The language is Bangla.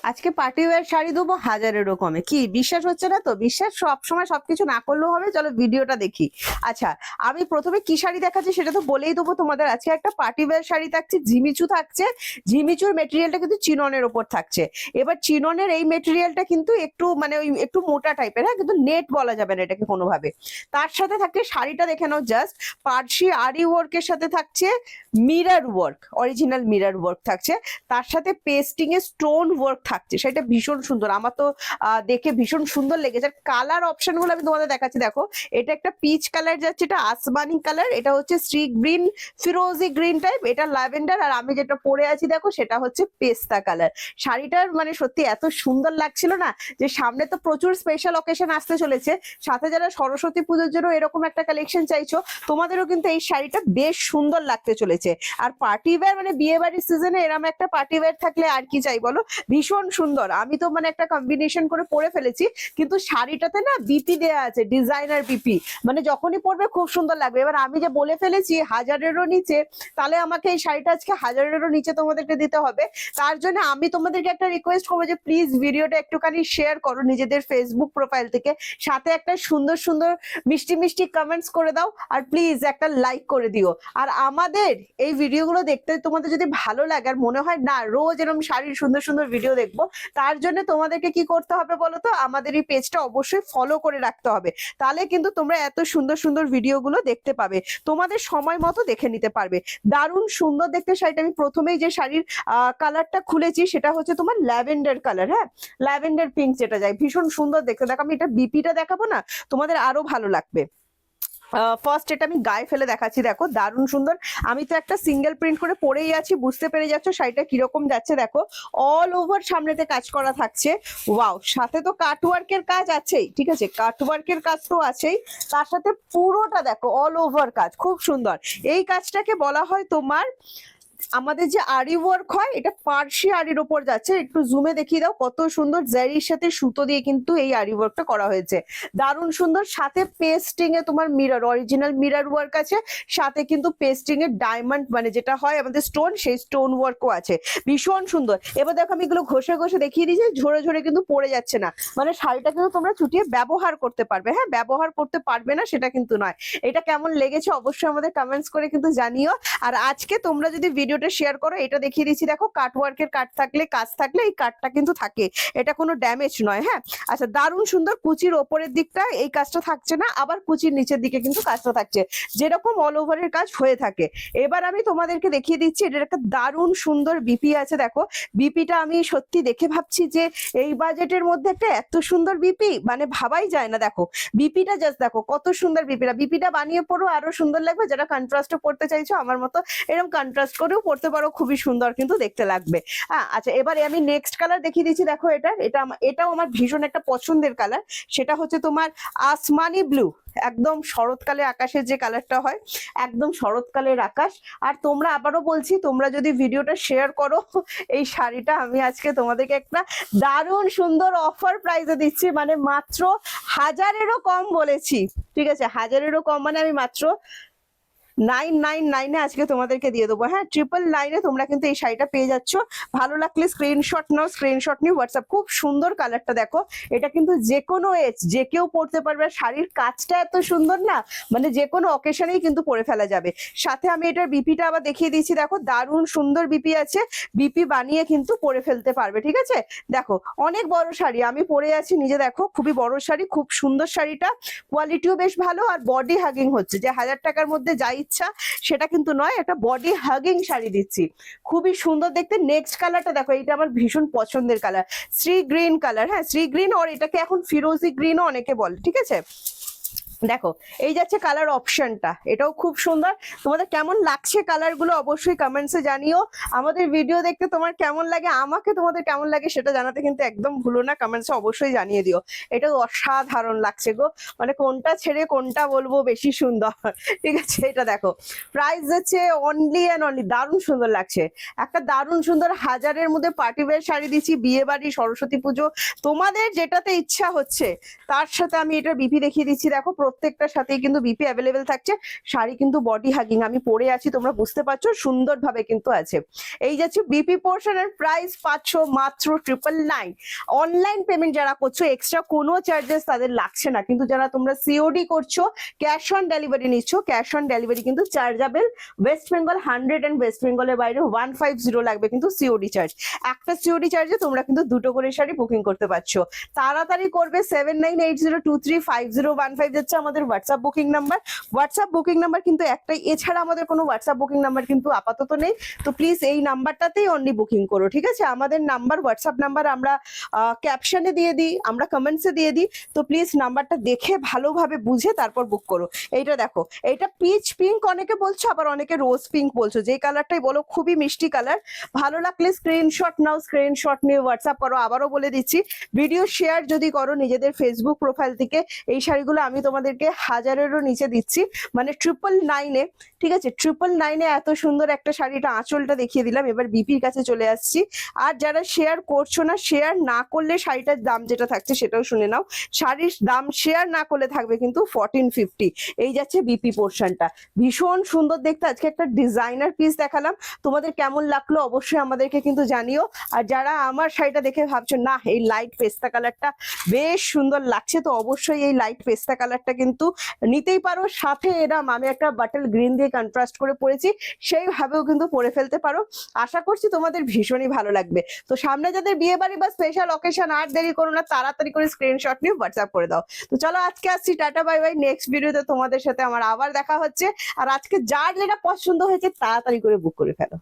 আজকে পার্টি ওয়্যার শাড়ি দেবো হাজারেরও কমে। কি বিশ্বাস হচ্ছে না? তো বিশ্বাস সবসময় সবকিছু না করলেও হবে। চলো ভিডিওটা দেখি। আচ্ছা, আমি প্রথমে কি শাড়ি দেখাচ্ছি সেটা তো বলেই দেবো তোমাদের। আজকে একটা পার্টি ওয়্যার শাড়ি থাকছে, ঝিমিচু থাকছে। ঝিমিচুর মেটেরিয়ালটা কিন্তু চিননের ওপর থাকছে। এবার চিননের এই মেটেরিয়ালটা কিন্তু একটু মানে ওই একটু মোটা টাইপের, হ্যাঁ, কিন্তু নেট বলা যাবে না এটাকে কোনোভাবে। তার সাথে থাকছে শাড়িটা দেখে নাও জাস্ট, পার্সি আরি ওয়ার্কের সাথে থাকছে mirror work, original mirror work থাকছে। তার সাথে পেস্টিং এ স্টোন ওয়ার্ক থাকছে, সেটা ভীষণ সুন্দর। আমার তো দেখে ভীষণ সুন্দর লেগেছে। আর কালার অপশন গুলো আমি তোমাদের দেখাচ্ছি। দেখো, এটা একটা পিচ কালার যাচ্ছে, এটা আসমানি কালার, এটা হচ্ছে স্ট্রি গ্রিন, ফিরোজি গ্রিন টাইপ, এটা ল্যাভেন্ডার, আর আমি যেটা পরে আছি দেখো সেটা হচ্ছে পেস্তা কালার। শাড়িটার মানে সত্যি এত সুন্দর লাগছিল না, যে সামনে তো প্রচুর স্পেশাল অকেশন আসতে চলেছে। সাথে যারা সরস্বতী পুজোর জন্য এরকম একটা কালেকশন চাইছো, তোমাদেরও কিন্তু এই শাড়িটা বেশ সুন্দর লাগতে চলেছে। আর পার্টি ওয়্যার মানে বিয়ে বাড়ির সিজনে এরকম একটা পার্টি ওয়্যার থাকলে আর কি চাই বলো। ভীষণ সুন্দর। আমি তো মানে একটা কম্বিনেশন করে পরে ফেলেছি, কিন্তু শাড়িটাতে না বিপি দেয়া আছে, ডিজাইনার বিপি, মানে যখনই পরবে খুব সুন্দর লাগবে। এবার আমি যে বলে ফেলেছি হাজারেরও নিচে, তাহলে আমাকে এই শাড়িটা আজকে হাজারেরও নিচে তোমাদেরকে দিতে হবে। তার জন্য আমি তোমাদেরকে একটা রিকোয়েস্ট করবো যে প্লিজ ভিডিওটা একটুখানি শেয়ার করো নিজেদের ফেসবুক প্রোফাইল থেকে, সাথে একটা সুন্দর সুন্দর মিষ্টি মিষ্টি কমেন্টস করে দাও, আর প্লিজ একটা লাইক করে দিও। আর আমাদের এই ভিডিওগুলো দেখতে তোমাদের যদি ভালো লাগে আর মনে হয় না রোজ এরকম শাড়ির সুন্দর সুন্দর ভিডিও দেখবো, তার জন্য তোমাদেরকে কি করতে হবে বলো তো, আমাদের এই পেজটা অবশ্যই ফলো করে রাখতে হবে। তাহলে কিন্তু তোমরা এত সুন্দর সুন্দর ভিডিওগুলো দেখতে পাবে, তোমাদের সময় মতো দেখে নিতে পারবে। দারুণ সুন্দর দেখতে শাড়িটা। আমি প্রথমেই যে শাড়ির কালারটা খুলেছি সেটা হচ্ছে তোমার ল্যাভেন্ডার কালার, হ্যাঁ, ল্যাভেন্ডার পিঙ্ক যেটা যায়, ভীষণ সুন্দর দেখতে। দেখো আমি এটা বিপিটা দেখাবো না, তোমাদের আরো ভালো লাগবে। ফার্স্ট এটা আমি গায়ে ফেলে দেখাচ্ছি, দেখো দারুণ সুন্দর। আমি তো একটা সিঙ্গেল প্রিন্ট করে পরেই আছি, বুঝতে পেরে যাচ্ছ শাড়িটা কিরকম যাচ্ছে। দেখো অল ওভার সামনেতে কাজ করা থাকছে, ওয়াও। সাথে তো কাটওয়ার্কের কাজ আছেই, ঠিক আছে, কাটওয়ার্কের কাজ তো আছেই। তার সাথে পুরোটা দেখো অল ওভার কাজ, খুব সুন্দর। এই কাজটাকে বলা হয় তোমার, আমাদের যে আরি ওয়ার্ক হয়, এটা পার্সি আরির ওপর যাচ্ছে। একটু জুমে দেখিয়ে দাও কত সুন্দর, জারির সাথে সুতো দিয়ে কিন্তু এই আরি ওয়ার্কটা করা হয়েছে, দারুণ সুন্দর। সাথে পেস্টিং এ তোমার মিরর, অরিজিনাল মিরর ওয়ার্ক আছে। সাথে কিন্তু পেস্টিং এর ডায়মন্ড মানে যেটা হয় আমাদের স্টোন, সেই স্টোন ওয়ার্কও আছে, ভীষণ সুন্দর। এবার দেখো আমি এগুলো ঘষে ঘষে দেখিয়ে দিয়েছি, ঝরে ঝরে কিন্তু পড়ে যাচ্ছে না। মানে শাড়িটা কিন্তু তোমরা চুটিয়ে ব্যবহার করতে পারবে, হ্যাঁ, ব্যবহার করতে পারবে না সেটা কিন্তু নয়। এটা কেমন লেগেছে অবশ্যই আমাদের কমেন্টস করে কিন্তু জানিও। আর আজকে তোমরা যদি ভিডিওটা শেয়ার করো, এটা দেখিয়ে দিচ্ছি, দেখো কাটওয়ার্কের কাট থাকলে, কাজ থাকলে এই কাটটা কিন্তু থাকে, এটা কোনো ড্যামেজ নয়, হ্যাঁ। আচ্ছা, দারুণ সুন্দর। কুচির ওপরের দিকটা এই কাজটা থাকছে না, আবার কুচির নিচের দিকে কিন্তু কাজটা থাকছে, যেরকম অল ওভারের কাজ হয়ে থাকে। এবার আমি তোমাদেরকে দেখিয়ে দিচ্ছি, এটার একটা দারুণ সুন্দর বিপি আছে। দেখো বিপিটা আমি সত্যি দেখে ভাবছি যে এই বাজেটের মধ্যে একটা এত সুন্দর বিপি মানে ভাবাই যায় না। দেখো বিপিটা জাস্ট দেখো কত সুন্দর। বিপিটা বানিয়ে পড়ো, আরো সুন্দর লাগবে। যারা কন্ট্রাস্টে পড়তে চাইছো আমার মতো, এরকম কন্ট্রাস্ট করেও পড়তে পারো, খুবই সুন্দর কিন্তু দেখতে লাগবে। হ্যাঁ, আচ্ছা, এবারে আমি নেক্সট কালার দেখিয়ে দিচ্ছি। দেখো এটাও আমার ভীষণ একটা পছন্দের কালার, সেটা হচ্ছে তোমার আসমানি ব্লু, একদম শরৎকালে আকাশের যে কালারটা হয়, একদম শরৎকালের আকাশ। আর তোমরা আবারও বলছি, তোমরা যদি ভিডিওটা শেয়ার করো, এই শাড়িটা আমি আজকে তোমাদেরকে একটা দারুণ সুন্দর অফার প্রাইসে দিচ্ছি, মানে মাত্র হাজারেরও কম বলেছি, ঠিক আছে, হাজারেরও কম, মানে আমি মাত্র 999 আজকে তোমাদেরকে দিয়ে দেবো, হ্যাঁ, 999 তোমরা কিন্তু এই শাড়িটা পেয়ে যাচ্ছ। ভালো লাগলে স্ক্রিনশট নাও, স্ক্রিনশট নিয়ে হোয়াটসঅ্যাপ। খুব সুন্দর কালারটা দেখো, এটা কিন্তু যে কোনো এজ যে কেউ পরতে পারবে। শাড়ির কাজটা এত সুন্দর না, মানে যে কোনো অকেশনেই কিন্তু পরে ফেলা যাবে। সাথে আমি এটার বিপিটা আবার দেখিয়ে দিচ্ছি, দেখো দারুণ সুন্দর বিপি আছে, বিপি বানিয়ে কিন্তু পরে ফেলতে পারবে, ঠিক আছে। দেখো অনেক বড় শাড়ি আমি পরে আছি নিজে, দেখো খুবই বড় শাড়ি, খুব সুন্দর শাড়িটা, কোয়ালিটিও বেশ ভালো। আর বডি হাগিং হচ্ছে, যে 1000 টাকার মধ্যে যাই ইচ্ছা সেটা কিন্তু নয়, একটা বডি হাগিং শাড়ি দিচ্ছি, খুবই সুন্দর দেখতে। নেক্সট কালারটা দেখো, এটা আমার ভীষণ পছন্দের কালার, শ্রী গ্রিন কালার, হ্যাঁ, শ্রী গ্রিন, আর এটাকে এখন ফিরোজি গ্রিনও অনেকে বলে, ঠিক আছে। দেখো এই যাচ্ছে কালার অপশনটা, এটাও খুব সুন্দর। তোমাদের কেমন লাগছে কালার গুলো অবশ্যই কমেন্টসে জানিও। আমাদের ভিডিও দেখতে তোমার কেমন লাগে, আমাকে তোমাদের কেমন লাগে সেটা জানাতে কিন্তু একদম ভুলো না, কমেন্টসে অবশ্যই জানিয়ে দিও। এটা অসাধারণ লাগছে গো, মানে কোনটা ছেড়ে কোনটা বলবো বেশি সুন্দর, ঠিক আছে। এটা দেখো প্রাইস হচ্ছে অনলি অ্যান্ড অনলি, দারুণ সুন্দর লাগছে। একটা দারুণ সুন্দর হাজারের মধ্যে পার্টি ওয়্যার শাড়ি দিচ্ছি, বিয়ে বাড়ি, সরস্বতী পুজো, তোমাদের যেটাতে ইচ্ছা হচ্ছে। তার সাথে আমি এটার বিপি দেখিয়ে দিচ্ছি, দেখো প্রত্যেকটার সাথেই কিন্তু বিপি অ্যাভেলেবেল থাকছে। শাড়ি কিন্তু বডি হাগিং, আমি পরে আছি তোমরা বুঝতে পারছো, সুন্দরভাবে কিন্তু আছে। এই যাচ্ছে বিপি পোর্শনের প্রাইস পাচ্ছ মাত্র 999। অনলাইন পেমেন্ট যারা করছো এক্সট্রা কোনো চার্জেস তাদের লাগছে না, কিন্তু যারা তোমরা সিওডি করছো, ক্যাশ অন ডেলিভারি নিচ্ছ, ক্যাশ অন ডেলিভারি কিন্তু chargeable. West Bengal 100 and West বেঙ্গলের বাইরে 150 লাগবে কিন্তু সিওডি চার্জ। একটা সিওডি চার্জে তোমরা কিন্তু দুটো করে শাড়ি বুকিং করতে পারছো। তাড়াতাড়ি করবে। 7980235015 যাচ্ছে আমাদের WhatsApp booking number. WhatsApp booking number কিন্তু একটাই, এছাড়া আমাদের কোনো হোয়াটসঅ্যাপ বুকিং নাম্বার কিন্তু আপাতত নেই। তো প্লিজ এই নাম্বারটাতেই অনলি বুকিং করো, ঠিক আছে? আমাদের নাম্বার, হোয়াটসঅ্যাপ নাম্বার আমরা ক্যাপশনে দিয়ে দিই, আমরা কমেন্টসে দিয়ে দিই। তো প্লিজ নাম্বারটা দেখে ভালোভাবে বুঝে তারপর বুক করো। এইটা দেখো, এইটা পিচ পিঙ্ক অনেকে বলছো, আবার অনেকে রোজ পিঙ্ক বলছো, যে কালারটাই বলো খুবই মিষ্টি কালার। ভালো লাগলে স্ক্রিনশট নাও, স্ক্রিনশট নিয়ে হোয়াটসঅ্যাপ করো। আবারও বলে দিচ্ছি, ভিডিও শেয়ার যদি করো নিজেদের ফেসবুক প্রোফাইল থেকে, এই শাড়িগুলো আমি তোমাদেরকে 1000-এরও নিচে দিচ্ছি, মানে 999-এ, ঠিক আছে? 999-এ এত সুন্দর একটা শাড়িটা, আঁচলটা দেখিয়ে দিলাম। এবার বিপির কাছে চলে আসছি। আর যারা শেয়ার করছো না, শেয়ার না করলে শাড়িটার দাম যেটা থাকছে সেটাও শুনে নাও। শাড়ির দাম শেয়ার না করলে থাকবে কিন্তু 1450। এই যাচ্ছে বিপি পোর্শনটা, ভীষণ সুন্দর দেখতে। আজকে একটা ডিজাইনার পিস দেখালাম, তোমাদের কেমন লাগলো অবশ্যই আমাদেরকে কিন্তু জানিও। আর যারা আমার শাড়িটা দেখে ভাবছো না এই লাইট পেস্তা কালারটা বেশ সুন্দর লাগছে, তো অবশ্যই এই লাইট পেস্তা কালারটা কিন্তু নিতেই পারো। সাথে এরম আমি একটা বাটল গ্রিন দিয়ে কন্ট্রাস্ট করে পরেছি, সেইভাবেও কিন্তু পরে ফেলতে পারো। আশা করছি তোমাদের ভীষণই ভালো লাগবে। তো সামনে যাদের বিয়ে বাড়ি বা স্পেশাল অকেশন, আর দেরি করো না, তাড়াতাড়ি করে স্ক্রিনশট নিয়ে হোয়াটসঅ্যাপ করে দাও। তো চলো আজকে আসছি, টাটা বাই বাই। নেক্সট ভিডিওতে তোমাদের সাথে আমার আবার দেখা হচ্ছে। আর আজকে যার যেটা পছন্দ হয়েছে তাড়াতাড়ি করে বুক করে ফেলো।